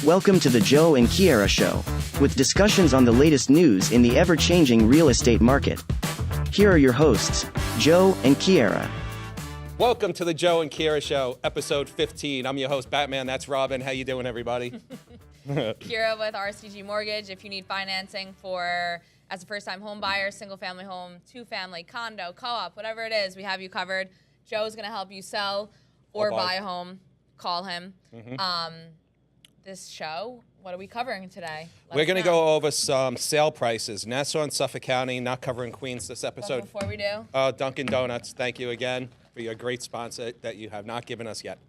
Welcome to the Joe and Keara Show, with discussions on the latest news in the ever-changing real estate market. Here are your hosts, Joe and Keara. Welcome to the Joe and Keara Show, episode 15. I'm your host, Batman. That's Robin. How you doing, everybody? Keara with RCG Mortgage. If you need financing as a first-time home buyer, single-family home, two-family, condo, co-op, whatever it is, we have you covered. Joe's going to help you sell or buy a home. Call him. This show, what are we covering today? We're going to go over some sale prices. Nassau and Suffolk County, not covering Queens this episode. But before we do, Dunkin' Donuts, thank you again for your great sponsor that you have not given us yet.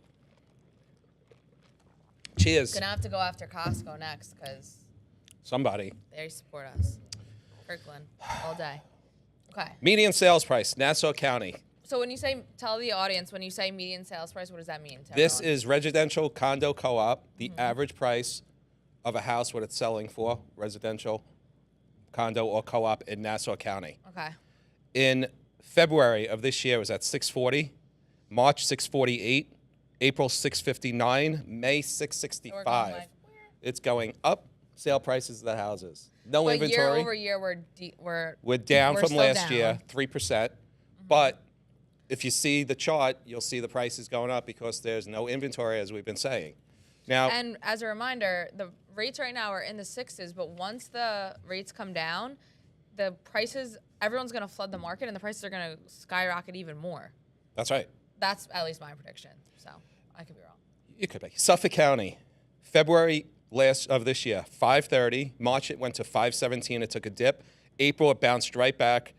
Cheers. gonna have to go after Costco next because Somebody. they support us. Kirkland, all day. Okay. Median sales price, Nassau County. So when you say, tell the audience, when you say median sales price, what does that mean? This is residential condo co-op, the average price of a house, what it's selling for, residential condo or co-op in Nassau County. Okay. In February of this year, it was at 640, March 648, April 659, May 665. It's going up. Sale prices of the houses. No but inventory. Year over year, we're down from last down. year, 3%. But if you see the chart, you'll see the prices going up because there's no inventory, as we've been saying. Now, and as a reminder, the rates right now are in the sixes, but once the rates come down, the prices, everyone's going to flood the market and the prices are going to skyrocket even more. that's right. That's at least my prediction. So I could be wrong. You could be. Suffolk County, February of this year, 530. March, it went to 517. It took a dip. April, it bounced right back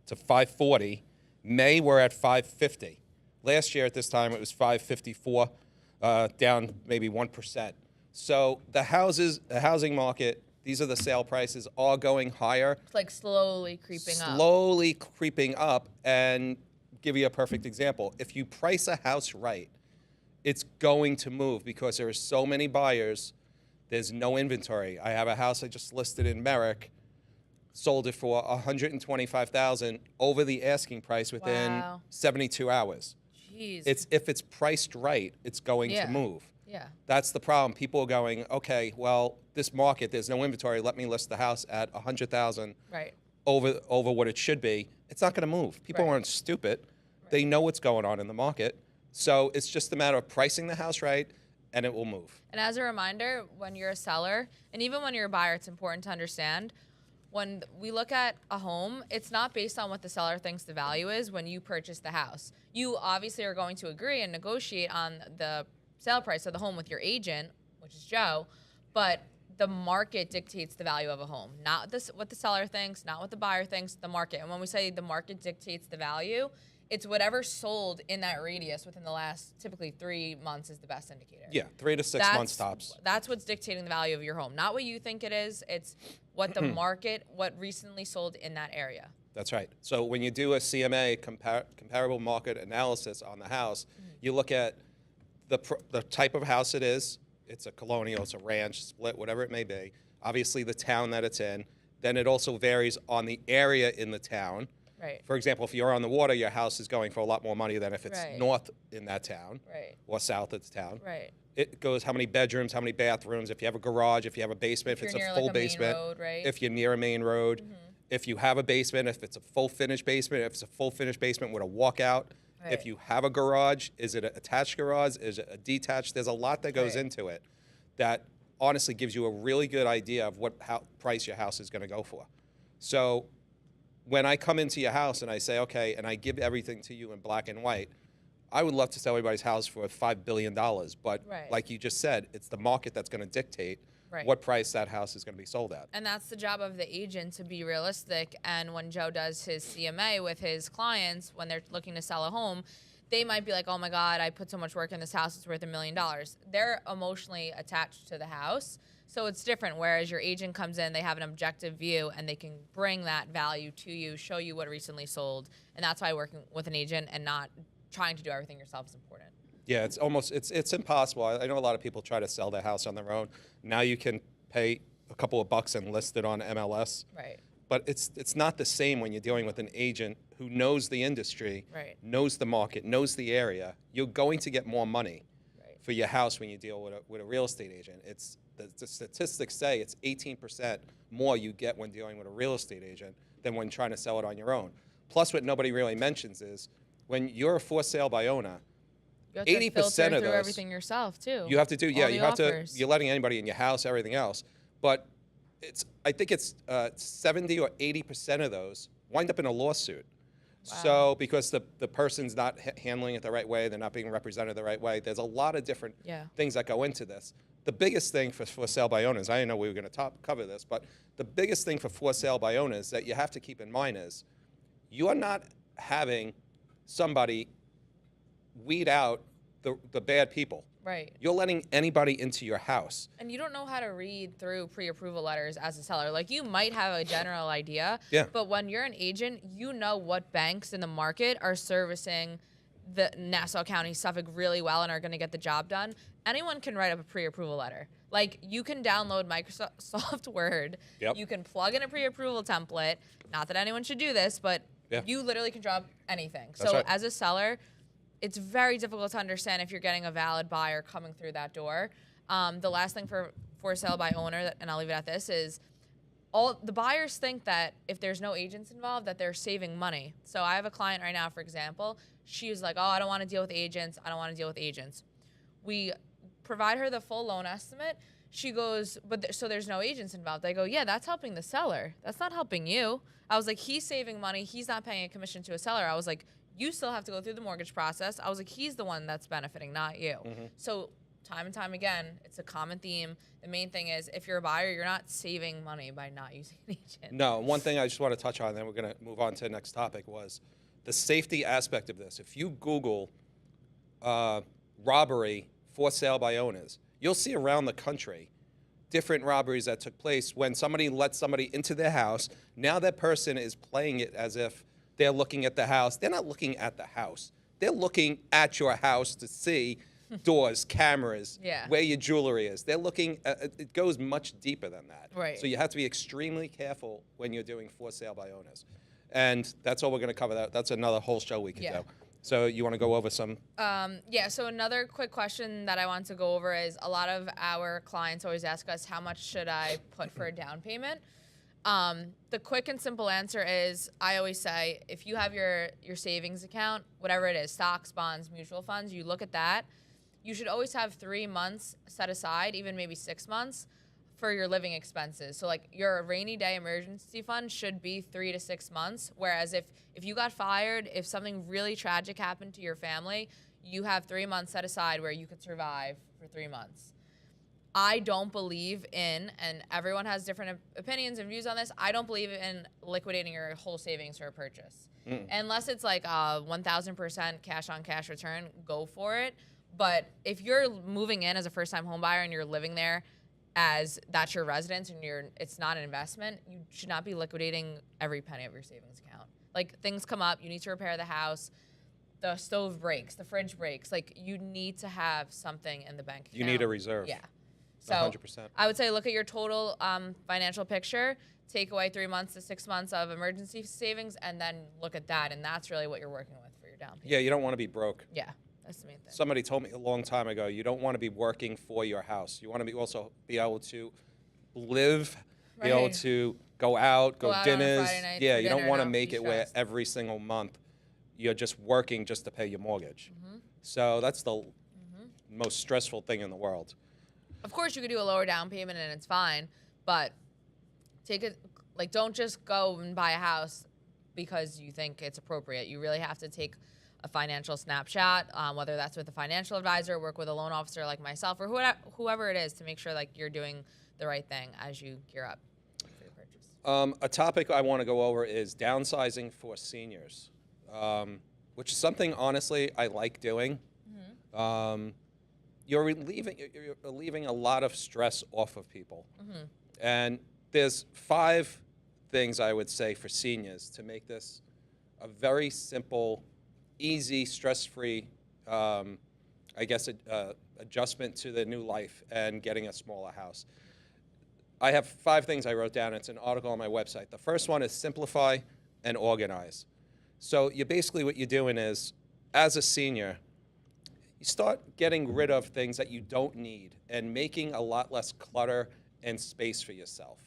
to 540. May, we're at 550. Last year at this time, it was 554, down maybe 1%. So the housing market, these are the sale prices, all going higher. It's like slowly creeping up. Slowly creeping up. And give you a perfect example. If you price a house right, it's going to move because there are so many buyers. There's no inventory. I have a house I just listed in Merrick, sold it for $125,000 over the asking price within 72 hours. Jeez. If it's priced right, it's going to move. Yeah. That's the problem. People are going, okay, well, this market, there's no inventory. Let me list the house at $100,000 Right. over what it should be. It's not going to move. People aren't stupid. They know what's going on in the market. So it's just a matter of pricing the house right, and it will move. And as a reminder, when you're a seller, and even when you're a buyer, it's important to understand, when we look at a home, it's not based on what the seller thinks the value is when you purchase the house. You obviously are going to agree and negotiate on the sale price of the home with your agent, which is Joe, but the market dictates the value of a home. Not what the seller thinks, not what the buyer thinks, the market. And when we say the market dictates the value, it's whatever sold in that radius within the last typically 3 months is the best indicator. Yeah, 3 to 6 months tops. That's what's dictating the value of your home. Not what you think it is. It's what the market, what recently sold in that area. That's right. So when you do a CMA, comparable market analysis on the house, you look at the type of house it is. It's a colonial, it's a ranch, split, whatever it may be. Obviously the town that it's in. Then it also varies on the area in the town. Right. For example, if you're on the water, your house is going for a lot more money than if it's north in that town or south of the town. Right. It goes how many bedrooms, how many bathrooms, if you have a garage, if you have a basement, if it's a full basement, if you're near a main road, if you have a basement, if it's a full finished basement, if it's a full finished basement with a walkout, if you have a garage, is it an attached garage, is it a detached? There's a lot that goes into it that honestly gives you a really good idea of what price your house is going to go for. So when I come into your house and I say, okay, and I give everything to you in black and white, I would love to sell everybody's house for $5 billion. But like you just said, it's the market that's going to dictate what price that house is going to be sold at. And that's the job of the agent, to be realistic. And when Joe does his CMA with his clients, when they're looking to sell a home, they might be like, oh my God, I put so much work in this house, it's worth $1 million. They're emotionally attached to the house. So it's different, whereas your agent comes in, they have an objective view, and they can bring that value to you, show you what recently sold. And that's why working with an agent and not trying to do everything yourself is important. Yeah, it's impossible. I know a lot of people try to sell their house on their own. Now you can pay a couple of bucks and list it on MLS. Right. But it's not the same when you're dealing with an agent who knows the industry, knows the market, knows the area. You're going to get more money for your house when you deal with a real estate agent. It's the statistics say it's 18% more you get when dealing with a real estate agent than when trying to sell it on your own. Plus, what nobody really mentions is when you're a for sale by owner, you have to 80% filter of through those everything yourself too. you have to do. Yeah, you have offers. to. You're letting anybody in your house, everything else. But I think it's 70 or 80% of those wind up in a lawsuit. Wow. So because the person's not handling it the right way, they're not being represented the right way. There's a lot of different things that go into this. The biggest thing for sale by owners, I didn't know we were going to cover this, but the biggest thing for sale by owners that you have to keep in mind is you are not having somebody weed out the bad people. Right. You're letting anybody into your house. And you don't know how to read through pre-approval letters as a seller. Like, you might have a general idea, but when you're an agent, you know what banks in the market are servicing the Nassau County, Suffolk really well and are going to get the job done. Anyone can write up a pre-approval letter. Like, you can download Microsoft Word. Yep. You can plug in a pre-approval template. Not that anyone should do this, but you literally can drop anything. That's right. As a seller, it's very difficult to understand if you're getting a valid buyer coming through that door. The last thing for sale by owner, and I'll leave it at this, is all the buyers think that if there's no agents involved, that they're saving money. So I have a client right now, for example. She's like, oh, I don't want to deal with agents. I don't want to deal with agents. We provide her the full loan estimate. She goes, so there's no agents involved. I go, yeah, that's helping the seller. That's not helping you. I was like, he's saving money. He's not paying a commission to a seller. I was like, you still have to go through the mortgage process. I was like, he's the one that's benefiting, not you. Mm-hmm. So time and time again, it's a common theme. The main thing is, if you're a buyer, you're not saving money by not using an agent. No, one thing I just want to touch on, then we're going to move on to the next topic, was the safety aspect of this. If you Google robbery for sale by owners, you'll see around the country different robberies that took place when somebody let somebody into their house. Now that person is playing it as if they're looking at the house. They're not looking at the house. They're looking at your house to see doors, cameras, where your jewelry is. They're looking at, it goes much deeper than that. Right. So you have to be extremely careful when you're doing for sale by owners. And that's all we're going to cover. That's another whole show we could do. So you want to go over some? So another quick question that I want to go over is, a lot of our clients always ask us, how much should I put for a down payment? The quick and simple answer is, I always say, if you have your savings account, whatever it is, stocks, bonds, mutual funds, you look at that, you should always have 3 months set aside, even maybe 6 months, for your living expenses. So like, your rainy day emergency fund should be 3 to 6 months. Whereas if you got fired, if something really tragic happened to your family, you have 3 months set aside where you could survive for 3 months. I don't believe in, and everyone has different opinions and views on this, I don't believe in liquidating your whole savings for a purchase. Unless it's like a 1,000% cash on cash return, go for it. But if you're moving in as a first-time home buyer and you're living there as that's your residence and it's not an investment, you should not be liquidating every penny of your savings account. Like, things come up, you need to repair the house, the stove breaks, the fridge breaks. Like, you need to have something in the bank account. You need a reserve. Yeah. So 100%. I would say, look at your total financial picture, take away 3 months to 6 months of emergency savings, and then look at that, and that's really what you're working with for your down payment. Yeah, you don't want to be broke. Yeah, that's the main thing. Somebody told me a long time ago, you don't want to be working for your house. You want to also be able to live, be able to go out, go dinners. On a Friday night you don't want to make it where every single month you're just working just to pay your mortgage. So that's the most stressful thing in the world. Of course, you could do a lower down payment and it's fine, but don't just go and buy a house because you think it's appropriate. You really have to take a financial snapshot, whether that's with a financial advisor, work with a loan officer like myself, or whoever it is, to make sure like you're doing the right thing as you gear up for your purchase. A topic I want to go over is downsizing for seniors, which is something, honestly, I like doing. You're relieving a lot of stress off of people. And there's 5 things I would say for seniors to make this a very simple, easy, stress-free, adjustment to the new life and getting a smaller house. I have 5 things I wrote down. It's an article on my website. The first one is simplify and organize. So what you're doing is, as a senior, you start getting rid of things that you don't need and making a lot less clutter and space for yourself.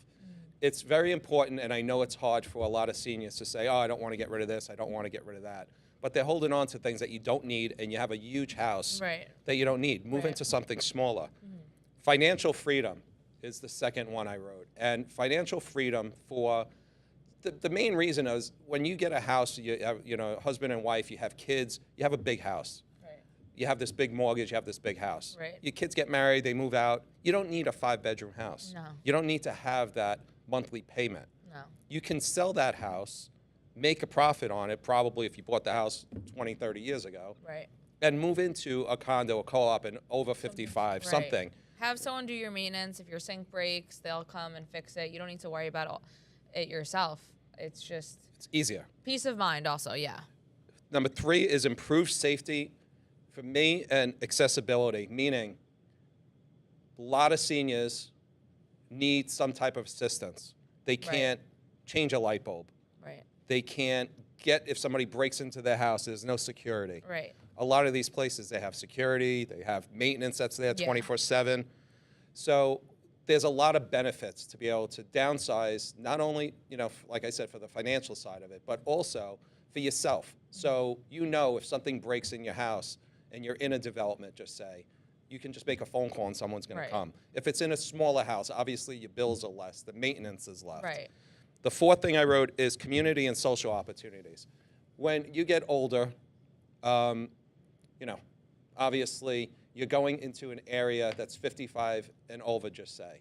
It's very important, and I know it's hard for a lot of seniors to say, oh, I don't want to get rid of this, I don't want to get rid of that. But they're holding on to things that you don't need, and you have a huge house that you don't need. Move into something smaller. Financial freedom is the second one I wrote. And financial freedom for the main reason is when you get a house, you have, husband and wife, you have kids, you have a big house. You have this big mortgage, you have this big house. Your kids get married, they move out. You don't need a 5-bedroom house. No. You don't need to have that monthly payment. No. You can sell that house, make a profit on it, probably if you bought the house 20, 30 years ago, and move into a condo, a co-op, and over 55, something. Have someone do your maintenance. If your sink breaks, they'll come and fix it. You don't need to worry about it yourself. It's just... It's easier. Peace of mind also, yeah. Number 3 is improved safety for me and accessibility, meaning a lot of seniors need some type of assistance. They can't change a light bulb. They can't if somebody breaks into their house, there's no security. A lot of these places, they have security, they have maintenance that's there 24/7. So there's a lot of benefits to be able to downsize, not only, like I said, for the financial side of it, but also for yourself. So if something breaks in your house and you're in a development, just say, you can just make a phone call and someone's going to come. If it's in a smaller house, obviously your bills are less, the maintenance is less. The 4th thing I wrote is community and social opportunities. When you get older, obviously you're going into an area that's 55 and over, just say.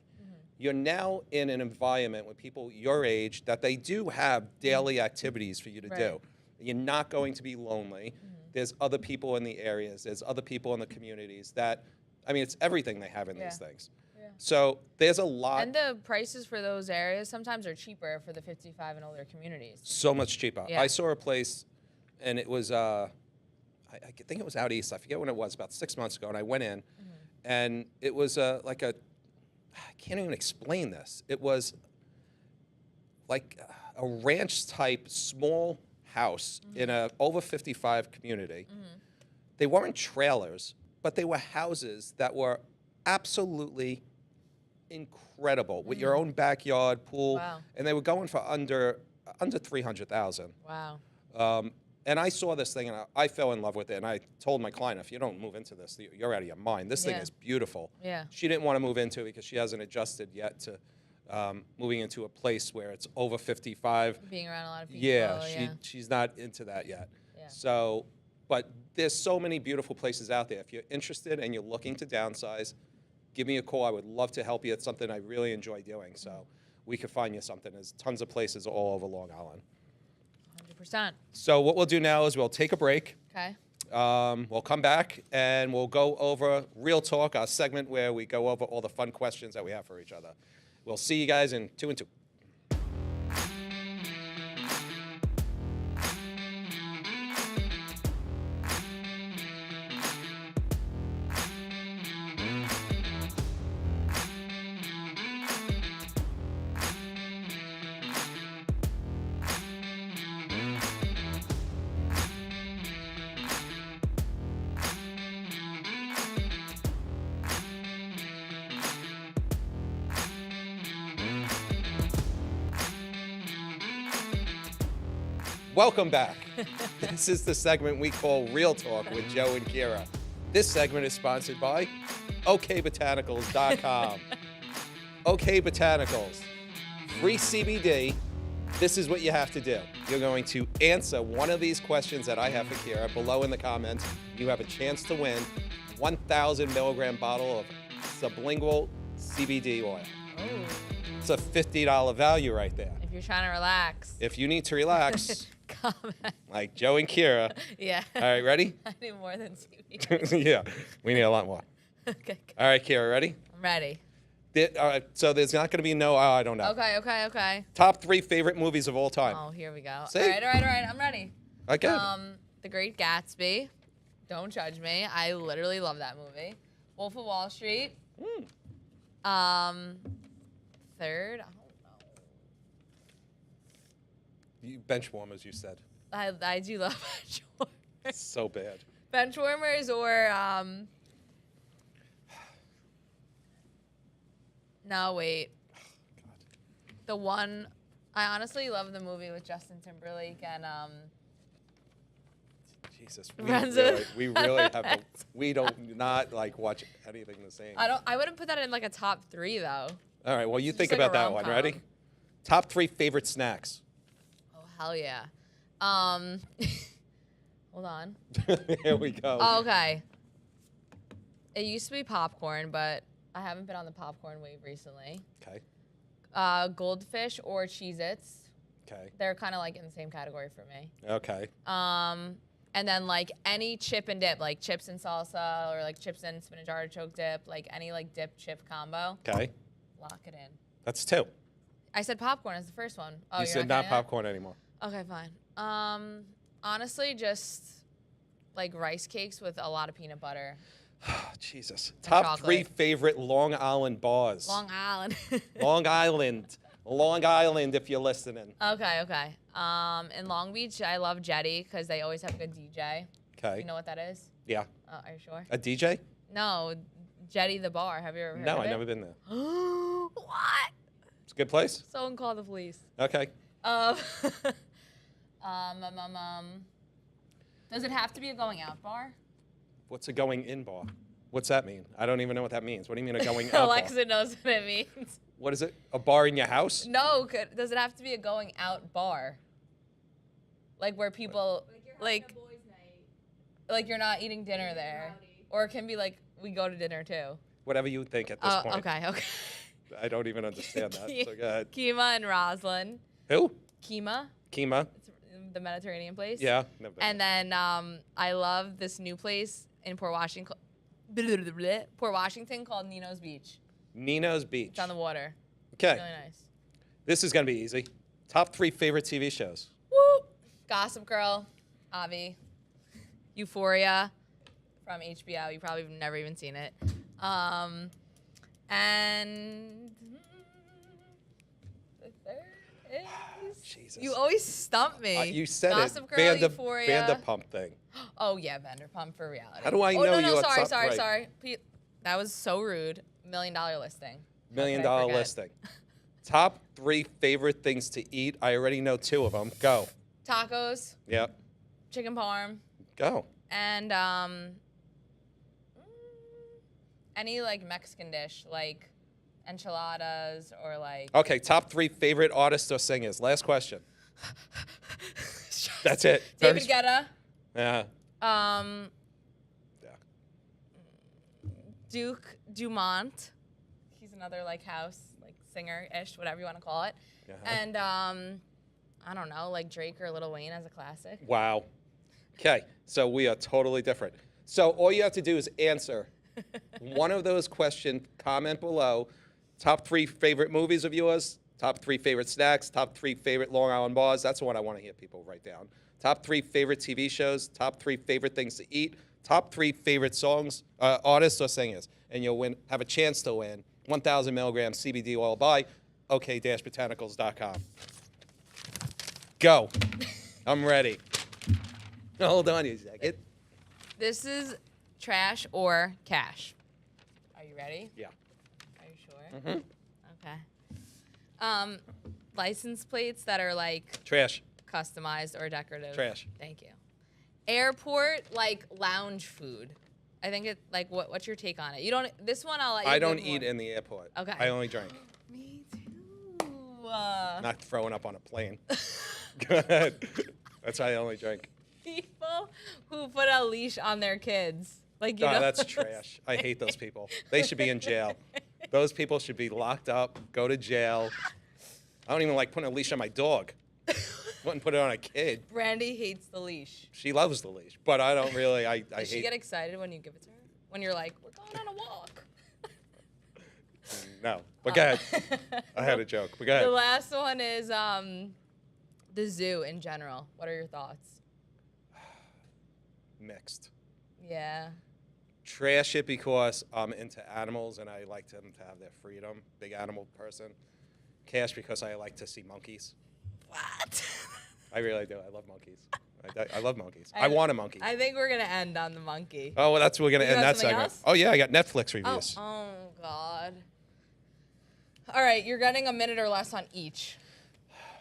You're now in an environment with people your age that they do have daily activities for you to do. You're not going to be lonely. There's other people in the areas. There's other people in the communities that, it's everything they have in these things. So there's a lot. And the prices for those areas sometimes are cheaper for the 55 and older communities. So much cheaper. I saw a place, and it was, I think it was out east. I forget when it was, about 6 months ago. And I went in, and it was I can't even explain this. It was like a ranch-type small house in a over 55 community. They weren't trailers, but they were houses that were absolutely incredible with your own backyard, pool, and they were going for under $300,000. Wow. And I saw this thing, and I fell in love with it, and I told my client, if you don't move into this, you're out of your mind. This thing is beautiful. She didn't want to move into it because she hasn't adjusted yet to moving into a place where it's over 55. Being around a lot of people. She's not into that yet. So, but there's so many beautiful places out there. If you're interested and you're looking to downsize, give me a call. I would love to help you. It's something I really enjoy doing. So we could find you something. There's tons of places all over Long Island. 100%. So what we'll do now is we'll take a break. Okay. We'll come back and we'll go over Real Talk, our segment where we go over all the fun questions that we have for each other. We'll see you guys in 2 and 2. Welcome back. This is the segment we call Real Talk with Joe and Keara. This segment is sponsored by okbotanicals.com. OK Botanicals. Free CBD. This is what you have to do. You're going to answer one of these questions that I have for Keara below in the comments. You have a chance to win 1,000 milligram bottle of sublingual CBD oil. Oh. It's a $50 value right there. If you're trying to relax. If you need to relax, comment. like Joe and Keara. Yeah. All right, ready? I need more than CBD. Yeah, we need a lot more. Okay. All right, Keara, ready? I'm ready. All right, so there's not going to be no, I don't know. Okay. Top 3 favorite movies of all time. Oh, here we go. See? All right. I'm ready. Okay. The Great Gatsby. Don't judge me. I literally love that movie. Wolf of Wall Street. Third, I don't know. You bench warmers, you said. I do love bench warmers. So bad. Bench warmers or no, wait. The one I honestly love the movie with Justin Timberlake and Jesus, we really have we don't not like watch anything the same. I wouldn't put that in like a top 3 though. All right, well you think like about a that one. rom-com. Ready? Top 3 favorite snacks. Oh hell yeah. Hold on. Here we go. Oh, okay. It used to be popcorn, but I haven't been on the popcorn wave recently. Okay. Goldfish or Cheez-Its. Okay. They're kind of like in the same category for me. Okay. And then like any chip and dip, like chips and salsa or like chips and spinach artichoke dip, like any like dip chip combo. Okay. Lock it in. That's 2. I said popcorn as the first one. Oh, you said not popcorn anymore. Okay, fine. Honestly, just like rice cakes with a lot of peanut butter. Jesus. Top 3 favorite Long Island bars. Long Island. Long Island. Long Island, if you're listening. Okay. In Long Beach, I love Jetty because they always have a good DJ. Okay. You know what that is? Yeah. Are you sure? A DJ? No, Jetty the bar. Have you ever heard of it? No, I've never been there. What? It's a good place? Someone call the police. Okay. Does it have to be a going out bar? What's a going in bar? What's that mean? I don't even know what that means. What do you mean a going out bar? Alexa knows what it means. What is it? A bar in your house? No, does it have to be a going out bar? Like where people like a boys' night. like you're not eating dinner there, or it can be like we go to dinner too. Whatever you think at this point. Okay. I don't even understand that. So go ahead. Keema and Roslyn. Who? Keema. Keema. It's the Mediterranean place. Yeah. Never been And then I love this new place in Port Washington called Nino's Beach. Nino's Beach. It's on the water. Okay. It's really nice. This is going to be easy. Top 3 favorite TV shows. Woo! Gossip Girl, Avi, Euphoria from HBO. You probably have never even seen it. And the third is Jesus. you always stump me. You said Gossip it. Girl, Euphoria. Vanderpump thing. Oh yeah, Vanderpump for reality. How do I know no, you are top sorry. right? Pete, that was so rude. $1 million listing. $1 million listing. Top 3 favorite things to eat. I already know 2 of them. Go. Tacos, Yep. chicken parm, Go. and any like Mexican dish, like enchiladas or like. Okay, top 3 favorite artists or singers. Last question. That's it. David Guetta. Yeah. Yeah. Duke Dumont. He's another like house like singer-ish, whatever you want to call it. Uh-huh. And I don't know, like Drake or Lil Wayne as a classic. Wow. Okay, so we are totally different. So all you have to do is answer one of those questions, comment below, top 3 favorite movies of yours, top 3 favorite snacks, top 3 favorite Long Island bars. That's what I want to hear people write down. Top 3 favorite TV shows, top 3 favorite things to eat, top 3 favorite songs, artists or singers. And you'll have a chance to win 1,000 milligrams CBD oil by ok-botanicals.com. Go. I'm ready. Hold on a second. This is trash or cash. Are you ready? Yeah. Are you sure? Okay. License plates that are like Trash. customized or decorative. Trash. Thank you. Airport like lounge food. I think it like what's your take on it? You don't. This one I'll let you. I don't give eat more. in the airport. Okay. I only drink. Me too. Not throwing up on a plane. Go ahead. That's why I only drink. People who put a leash on their kids. Like you Oh, know. that's trash. I hate those people. They should be in jail. Those people should be locked up, go to jail. I don't even like putting a leash on my dog. Wouldn't put it on a kid. Brandy hates the leash. She loves the leash, but I don't really. I Does she hate. get excited when you give it to her? When you're like, we're going on a walk. No, but go ahead. I had a joke. But go ahead. The last one is the zoo in general. What are your thoughts? Mixed. Yeah. Trash it because I'm into animals and I like them to have their freedom. Big animal person. Cash because I like to see monkeys. What? I really do. I love monkeys. I love monkeys. I want a monkey. I think we're going to end on the monkey. Oh, well, that's where we're going to end that segment. Else? Oh, yeah, I got Netflix reviews. Oh, God. All right, you're getting a minute or less on each.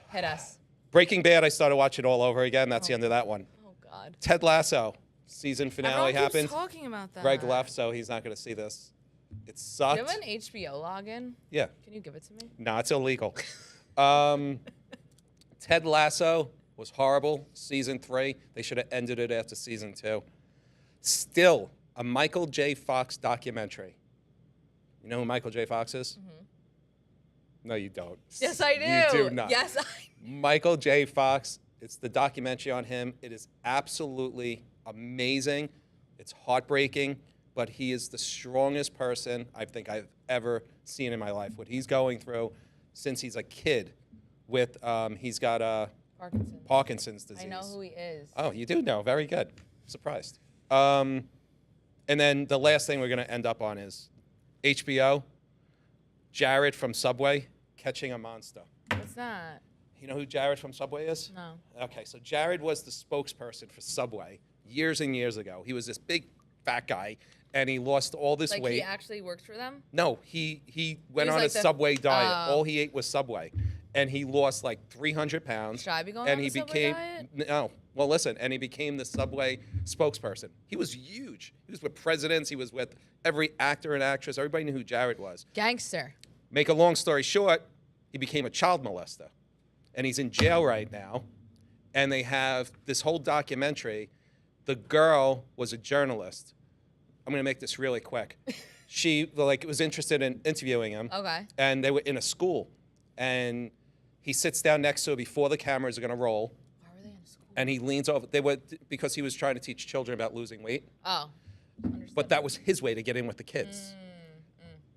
Hit us. Breaking Bad, I started watching all over again. That's the end of that one. Oh, God. Ted Lasso, season finale Everyone happened. keeps talking about that. Greg left, so he's not going to see this. It sucked. Do you have an HBO login? Yeah. Can you give it to me? No, it's illegal. Ted Lasso was horrible. Season 3. They should have ended it after season 2. Still, a Michael J. Fox documentary. You know who Michael J. Fox is? Mm-hmm. No, you don't. Yes, I do. You do not. Yes, Michael J. Fox. It's the documentary on him. It is absolutely amazing. It's heartbreaking, but he is the strongest person I think I've ever seen in my life. What he's going through since he's a kid with, he's got Parkinson's disease. I know who he is. Oh, you do know. Very good. Surprised. And then the last thing we're going to end up on is HBO, Jared from Subway, catching a monster. What's that? You know who Jared from Subway is? No. Okay, so Jared was the spokesperson for Subway years and years ago. He was this big fat guy, and he lost all this weight. Like he actually worked for them? No, he went on like a the- Subway diet. Oh. All he ate was Subway, and he lost like 300 pounds. Should I be going and on he the Subway became diet? no. Well, listen, and he became the Subway spokesperson. He was huge. He was with presidents. He was with every actor and actress. Everybody knew who Jared was. Gangster. Make a long story short, he became a child molester. And he's in jail right now. And they have this whole documentary. The girl was a journalist. I'm going to make this really quick. She was interested in interviewing him. Okay. And they were in a school. And he sits down next to her before the cameras are going to roll. Why were they in school? And he leans over. Because he was trying to teach children about losing weight. Oh. Understood. But that was his way to get in with the kids.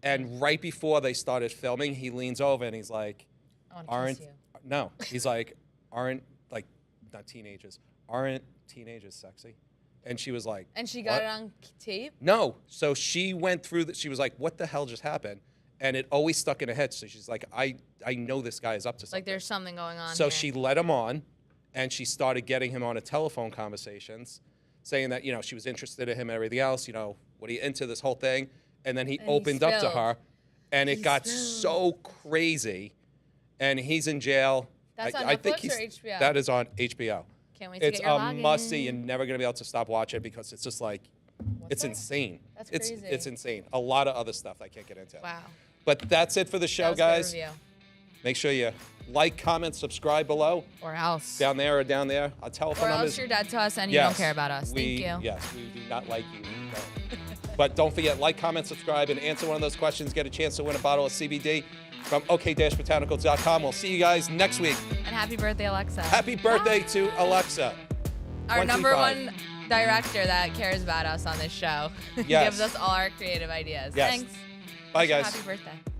And right before they started filming, he leans over and he's like, I want to kiss you. no, he's like, aren't teenagers sexy? And she was like, And she got what? it on tape? No. So she went through she was like, what the hell just happened? And it always stuck in her head. So she's like, I know this guy is up to something. Like there's something going on So here. she let him on, and she started getting him on a telephone conversations, saying that, she was interested in him and everything else, what he into this whole thing. And then he opened up to her, and it got so crazy, and he's in jail. That's on I Netflix think or HBO? That is on HBO. Can't wait to It's get your a login. must-see. You're never going to be able to stop watching it because it's just like, it's that? insane. That's It's crazy. insane. A lot of other stuff I can't get into. Wow. But that's it for the show, That was a good guys. review. Make sure you like, comment, subscribe below. Or else. Down there or down there. Our telephone Or numbers. else you're dead to us and you Yes, don't care about us. Thank you. Yes, we do not like you. No. But don't forget, like, comment, subscribe, and answer one of those questions. Get a chance to win a bottle of CBD from ok-botanicals.com. We'll see you guys next week. And happy birthday, Alexa. Happy birthday to Alexa. Our 25. number one director that cares about us on this show. Yes. Gives us all our creative ideas. Yes. Thanks. Bye, Wish you guys. Happy birthday.